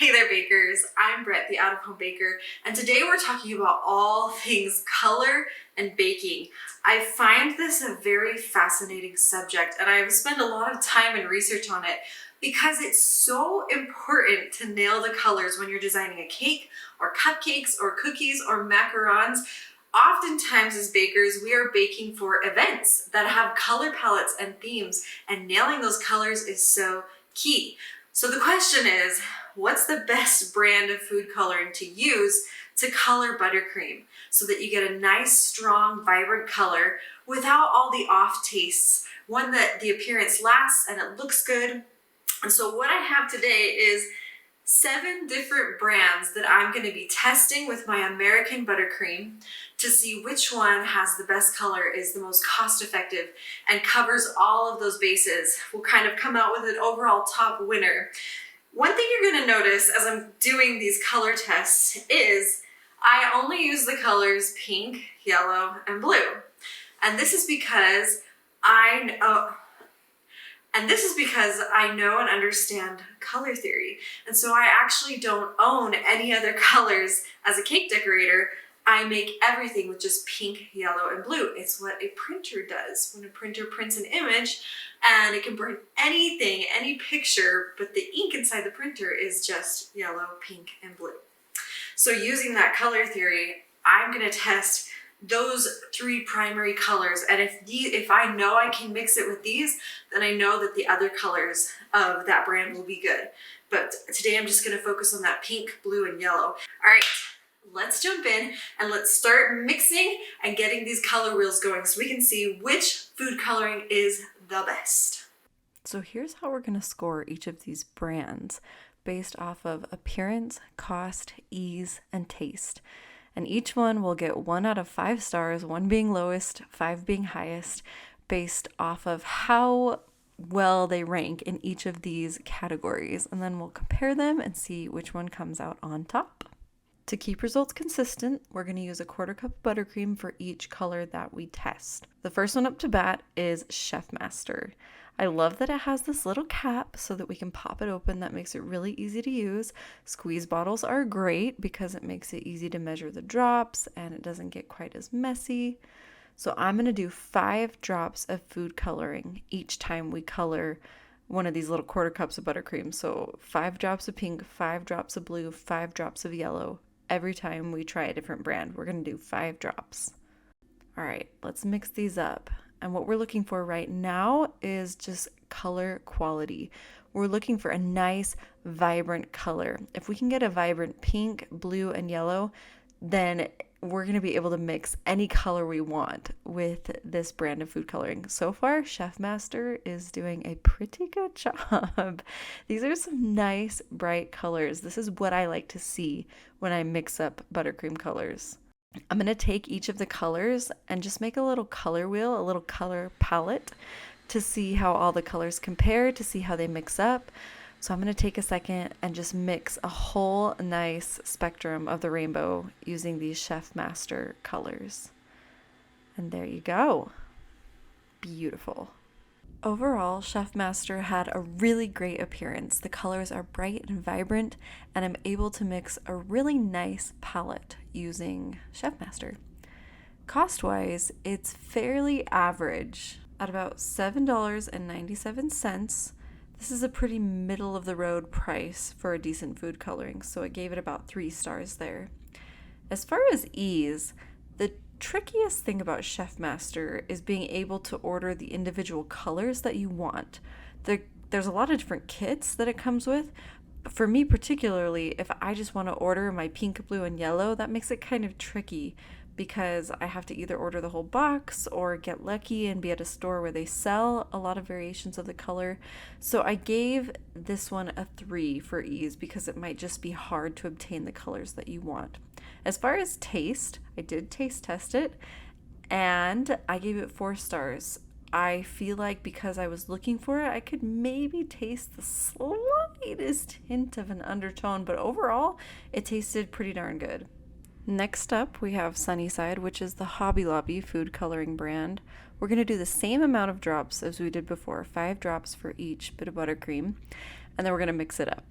Hey there, bakers. I'm Brett, the out-of-home baker, and today we're talking about all things color and baking. I find this a very fascinating subject, and I've spent a lot of time and research on it because it's so important to nail the colors when you're designing a cake or cupcakes or cookies or macarons. Oftentimes as bakers, we are baking for events that have color palettes and themes, and nailing those colors is so key. So the question is, what's the best brand of food coloring to use to color buttercream so that you get a nice, strong, vibrant color without all the off tastes, one that the appearance lasts and it looks good? And so what I have today is 7 different brands that I'm going to be testing with my American buttercream to see which one has the best color, is the most cost effective, and covers all of those bases. We'll kind of come out with an overall top winner. One thing you're going to notice as I'm doing these color tests is I only use the colors pink, yellow, and blue. And this is because I know and understand color theory. And so I actually don't own any other colors as a cake decorator. I make everything with just pink, yellow, and blue. It's what a printer does. When a printer prints an image, and it can print anything, any picture, but the ink inside the printer is just yellow, pink, and blue. So using that color theory, I'm gonna test those 3 primary colors, and if I know I can mix it with these, then I know that the other colors of that brand will be good. But today I'm just gonna focus on that pink, blue, and yellow. All right, let's jump in and let's start mixing and getting these color wheels going so we can see which food coloring is the best. So here's how we're gonna score each of these brands based off of appearance, cost, ease, and taste. And each one will get 1 out of 5 stars, 1 being lowest, 5 being highest, based off of how well they rank in each of these categories. And then we'll compare them and see which one comes out on top. To keep results consistent, we're going to use a 1/4 cup of buttercream for each color that we test. The first one up to bat is Chef Master. I love that it has this little cap so that we can pop it open. That makes it really easy to use. Squeeze bottles are great because it makes it easy to measure the drops and it doesn't get quite as messy. So I'm going to do 5 drops of food coloring each time we color one of these little 1/4 cups of buttercream. So 5 drops of pink, 5 drops of blue, 5 drops of yellow. Every time we try a different brand, we're going to do 5 drops. All right, let's mix these up. And what we're looking for right now is just color quality. We're looking for a nice, vibrant color. If we can get a vibrant pink, blue, and yellow, then we're going to be able to mix any color we want with this brand of food coloring. So far, Chef Master is doing a pretty good job. These are some nice, bright colors. This is what I like to see when I mix up buttercream colors. I'm going to take each of the colors and just make a little color wheel, a little color palette to see how all the colors compare, to see how they mix up. So I'm going to take a second and just mix a whole nice spectrum of the rainbow using these Chef Master colors. And there you go. Beautiful. Overall, Chef Master had a really great appearance. The colors are bright and vibrant, and I'm able to mix a really nice palette using Chef Master. Cost-wise, it's fairly average at about $7.97. This is a pretty middle-of-the-road price for a decent food coloring, so I gave it about 3 stars there. As far as ease, the trickiest thing about Chef Master is being able to order the individual colors that you want. There's a lot of different kits that it comes with. For me particularly, if I just want to order my pink, blue, and yellow, that makes it kind of tricky because I have to either order the whole box or get lucky and be at a store where they sell a lot of variations of the color. So I gave this one a 3 for ease because it might just be hard to obtain the colors that you want. As far as taste, I did taste test it and I gave it 4 stars. I feel like because I was looking for it, I could maybe taste the slightest hint of an undertone, but overall, it tasted pretty darn good. Next up, we have Sunnyside, which is the Hobby Lobby food coloring brand. We're going to do the same amount of drops as we did before, 5 drops for each bit of buttercream, and then we're going to mix it up.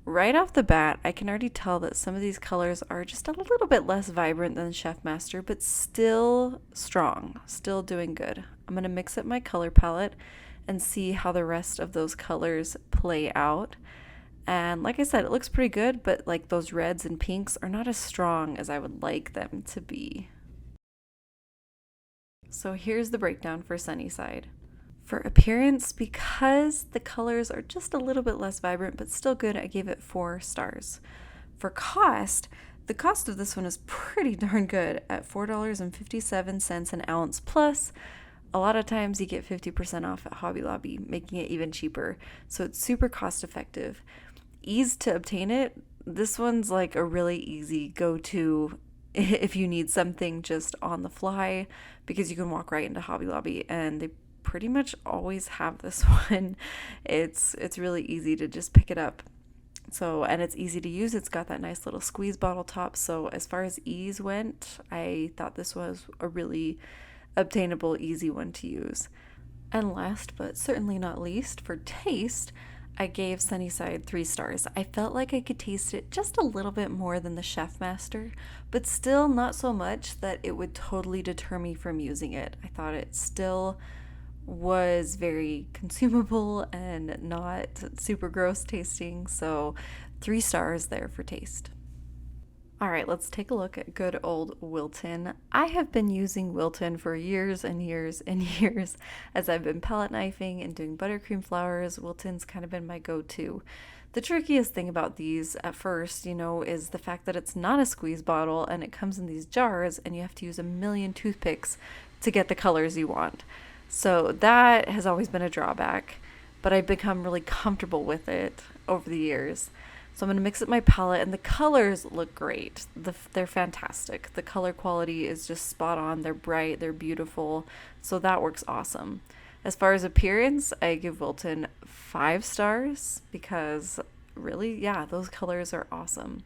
Right off the bat, I can already tell that some of these colors are just a little bit less vibrant than Chef Master, but still strong, still doing good. I'm going to mix up my color palette and see how the rest of those colors play out. And like I said, it looks pretty good, but like those reds and pinks are not as strong as I would like them to be. So here's the breakdown for Sunnyside. For appearance, because the colors are just a little bit less vibrant but still good, I gave it 4 stars. For cost, the cost of this one is pretty darn good at $4.57 an ounce. Plus, a lot of times you get 50% off at Hobby Lobby, making it even cheaper. So it's super cost effective. Ease to obtain it, this one's like a really easy go-to if you need something just on the fly, because you can walk right into Hobby Lobby and they pretty much always have this one. It's really easy to just pick it up. So, and it's easy to use. It's got that nice little squeeze bottle top. So as far as ease went, I thought this was a really obtainable, easy one to use. And last but certainly not least, for taste, I gave Sunnyside 3 stars. I felt like I could taste it just a little bit more than the Chef Master, but still not so much that it would totally deter me from using it. I thought it still was very consumable and not super gross tasting, so 3 stars there for taste. All right, let's take a look at good old Wilton. I have been using Wilton for years and years and years as I've been palette knifing and doing buttercream flowers. Wilton's kind of been my go-to. The trickiest thing about these at first, is the fact that it's not a squeeze bottle and it comes in these jars and you have to use a million toothpicks to get the colors you want. So that has always been a drawback, but I've become really comfortable with it over the years. So I'm going to mix up my palette, and the colors look great. They're fantastic. The color quality is just spot on. They're bright, they're beautiful, so that works awesome. As far as appearance, I give Wilton 5 stars because really, yeah, those colors are awesome.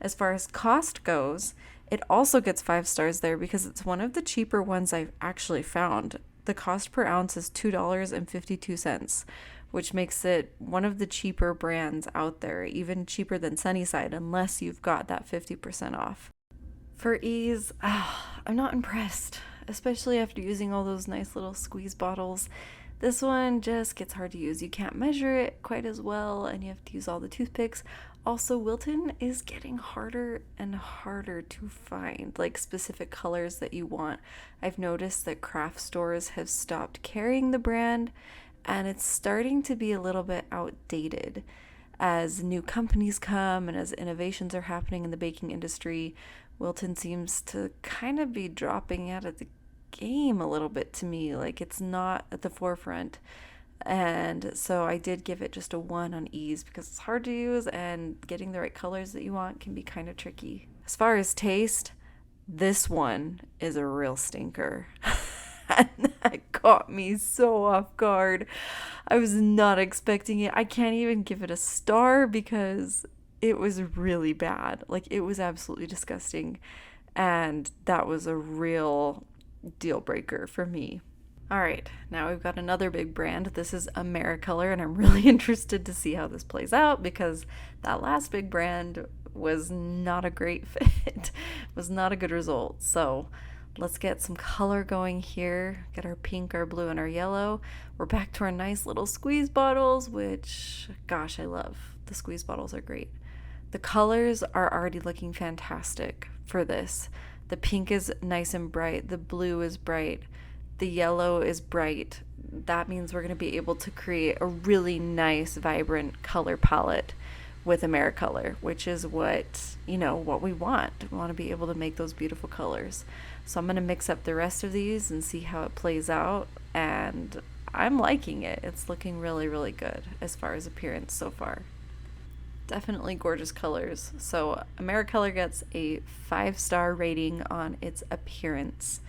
As far as cost goes, it also gets 5 stars there because it's one of the cheaper ones I've actually found. The cost per ounce is $2.52, which makes it one of the cheaper brands out there, even cheaper than Sunnyside, unless you've got that 50% off. For ease, I'm not impressed, especially after using all those nice little squeeze bottles. This one just gets hard to use. You can't measure it quite as well, and you have to use all the toothpicks. Also, Wilton is getting harder and harder to find, like specific colors that you want. I've noticed that craft stores have stopped carrying the brand, and it's starting to be a little bit outdated. As new companies come and as innovations are happening in the baking industry, Wilton seems to kind of be dropping out of the game a little bit to me. Like it's not at the forefront. And so I did give it just a 1 on ease because it's hard to use and getting the right colors that you want can be kind of tricky. As far as taste, this one is a real stinker. And that caught me so off guard. I was not expecting it. I can't even give it a star because it was really bad. Like it was absolutely disgusting. And that was a real deal breaker for me. All right, now we've got another big brand. This is Americolor, and I'm really interested to see how this plays out because that last big brand was not a great fit, was not a good result. So let's get some color going here. Get our pink, our blue, and our yellow. We're back to our nice little squeeze bottles, which, gosh, I love. The squeeze bottles are great. The colors are already looking fantastic for this. The pink is nice and bright. The blue is bright. The yellow is bright. That means we're going to be able to create a really nice, vibrant color palette with Americolor, which is what we want. We want to be able to make those beautiful colors. So I'm going to mix up the rest of these and see how it plays out. And I'm liking it. It's looking really, really good as far as appearance so far. Definitely gorgeous colors. So Americolor gets a 5-star rating on its appearance.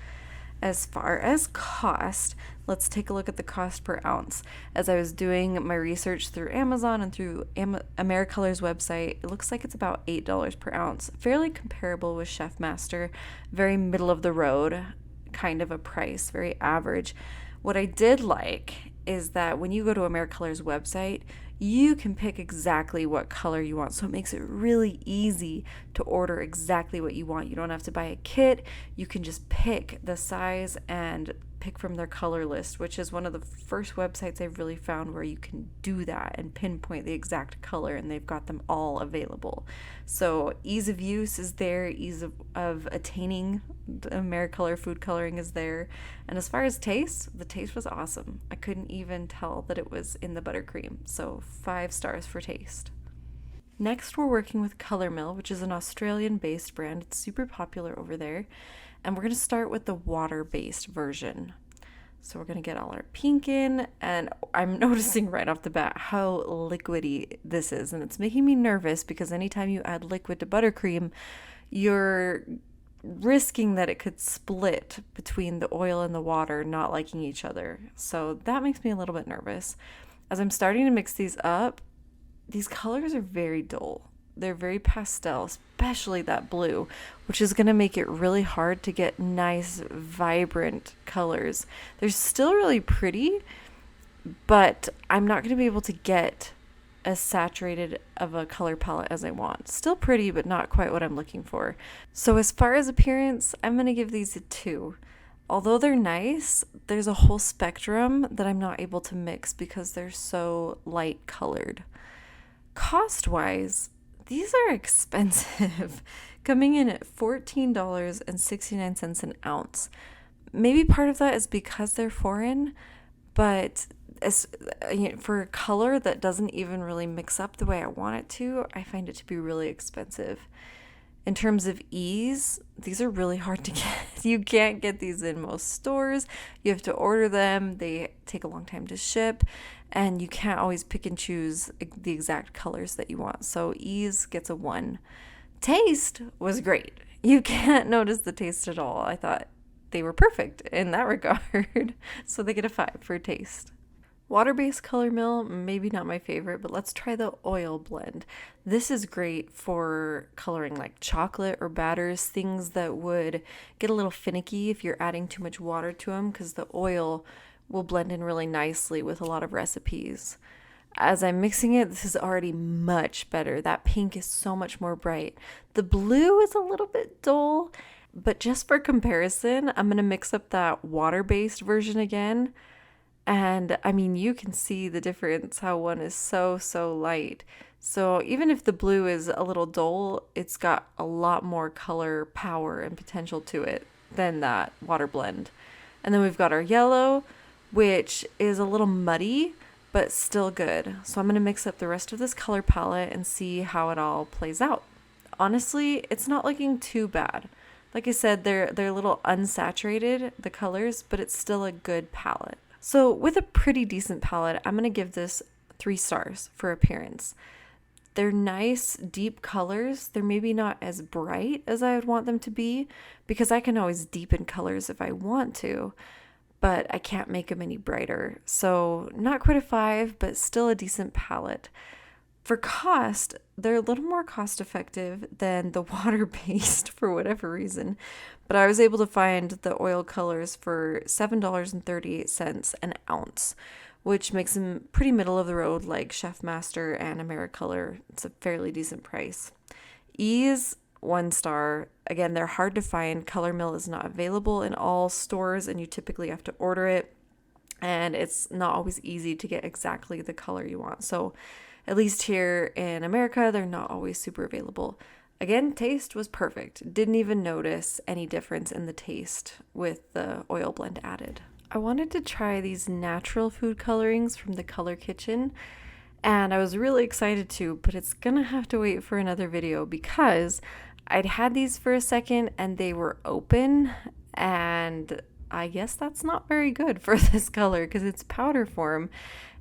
As far as cost, let's take a look at the cost per ounce. As I was doing my research through Amazon and through Americolor's website, it looks like it's about $8 per ounce. Fairly comparable with Chef Master, very middle of the road kind of a price, very average. What I did like is that when you go to Americolor's website, you can pick exactly what color you want. So it makes it really easy to order exactly what you want. You don't have to buy a kit. You can just pick the size and pick from their color list, which is one of the first websites I've really found where you can do that and pinpoint the exact color, and they've got them all available. So ease of use is there, ease of attaining the AmeriColor food coloring is there. And as far as taste, the taste was awesome. I couldn't even tell that it was in the buttercream. So 5 stars for taste. Next, we're working with Color Mill, which is an Australian-based brand. It's super popular over there. And we're going to start with the water-based version. So we're going to get all our pink in, and I'm noticing right off the bat how liquidy this is. And it's making me nervous because anytime you add liquid to buttercream, you're risking that it could split between the oil and the water not liking each other. So that makes me a little bit nervous. As I'm starting to mix these up, these colors are very dull. They're very pastel, especially that blue, which is going to make it really hard to get nice, vibrant colors. They're still really pretty, but I'm not going to be able to get as saturated of a color palette as I want. Still pretty, but not quite what I'm looking for. So as far as appearance, I'm going to give these a 2. Although they're nice, there's a whole spectrum that I'm not able to mix because they're so light colored. Cost-wise, these are expensive, coming in at $14.69 an ounce. Maybe part of that is because they're foreign, but for a color that doesn't even really mix up the way I want it to, I find it to be really expensive. In terms of ease, these are really hard to get. You can't get these in most stores. You have to order them. They take a long time to ship, and you can't always pick and choose the exact colors that you want. So ease gets a 1. Taste was great. You can't notice the taste at all. I thought they were perfect in that regard. So they get a 5 for taste. Water-based Color Mill, maybe not my favorite, but let's try the oil blend. This is great for coloring like chocolate or batters, things that would get a little finicky if you're adding too much water to them, because the oil will blend in really nicely with a lot of recipes. As I'm mixing it, this is already much better. That pink is so much more bright. The blue is a little bit dull, but just for comparison, I'm going to mix up that water-based version again. And I mean, you can see the difference, how one is so light. So even if the blue is a little dull, it's got a lot more color power and potential to it than that water blend. And then we've got our yellow, which is a little muddy, but still good. So I'm going to mix up the rest of this color palette and see how it all plays out. Honestly, it's not looking too bad. Like I said, they're a little unsaturated, the colors, but it's still a good palette. So with a pretty decent palette, I'm going to give this 3 stars for appearance. They're nice, deep colors. They're maybe not as bright as I would want them to be, because I can always deepen colors if I want to, but I can't make them any brighter. So not quite a 5, but still a decent palette. For cost, they're a little more cost effective than the water-based for whatever reason, but I was able to find the oil colors for $7.38 an ounce, which makes them pretty middle of the road like Chef Master and AmeriColor. It's a fairly decent price. Ease, 1 star. Again, they're hard to find. Color Mill is not available in all stores, and you typically have to order it, and it's not always easy to get exactly the color you want. So at least here in America, they're not always super available. Again, taste was perfect. Didn't even notice any difference in the taste with the oil blend added. I wanted to try these natural food colorings from the Color Kitchen, and I was really excited to, but it's gonna have to wait for another video because I'd had these for a second and they were open, and I guess that's not very good for this color because it's powder form.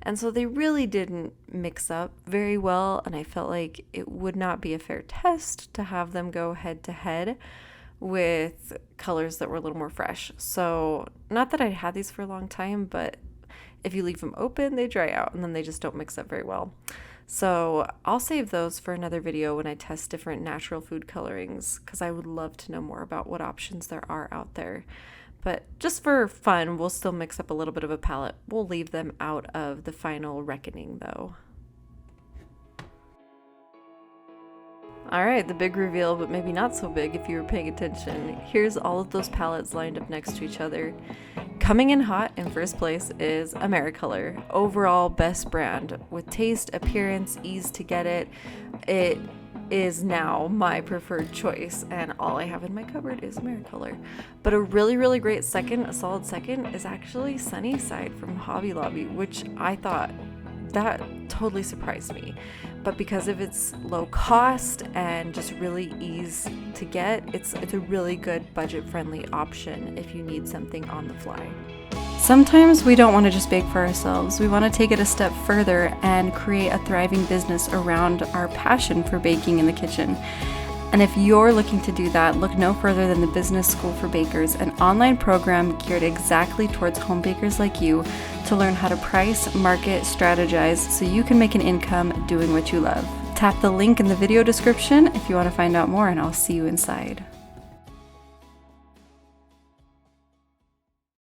And so they really didn't mix up very well, and I felt like it would not be a fair test to have them go head to head with colors that were a little more fresh. So not that I'd had these for a long time, but if you leave them open, they dry out and then they just don't mix up very well. So I'll save those for another video when I test different natural food colorings, because I would love to know more about what options there are out there. But just for fun, we'll still mix up a little bit of a palette. We'll leave them out of the final reckoning though. All right, the big reveal, but maybe not so big if you were paying attention. Here's all of those palettes lined up next to each other. Coming in hot in first place is Americolor, overall best brand with taste, appearance, ease to get it. It is now my preferred choice, and all I have in my cupboard is Americolor. But a really great second, a solid second, is actually Sunnyside from Hobby Lobby, which I thought that totally surprised me. But because of its low cost and just really ease to get, it's a really good budget-friendly option if you need something on the fly. Sometimes we don't want to just bake for ourselves. We want to take it a step further and create a thriving business around our passion for baking in the kitchen. And if you're looking to do that, look no further than the Business School for Bakers, an online program geared exactly towards home bakers like you to learn how to price, market, strategize so you can make an income doing what you love. Tap the link in the video description if you want to find out more, and I'll see you inside.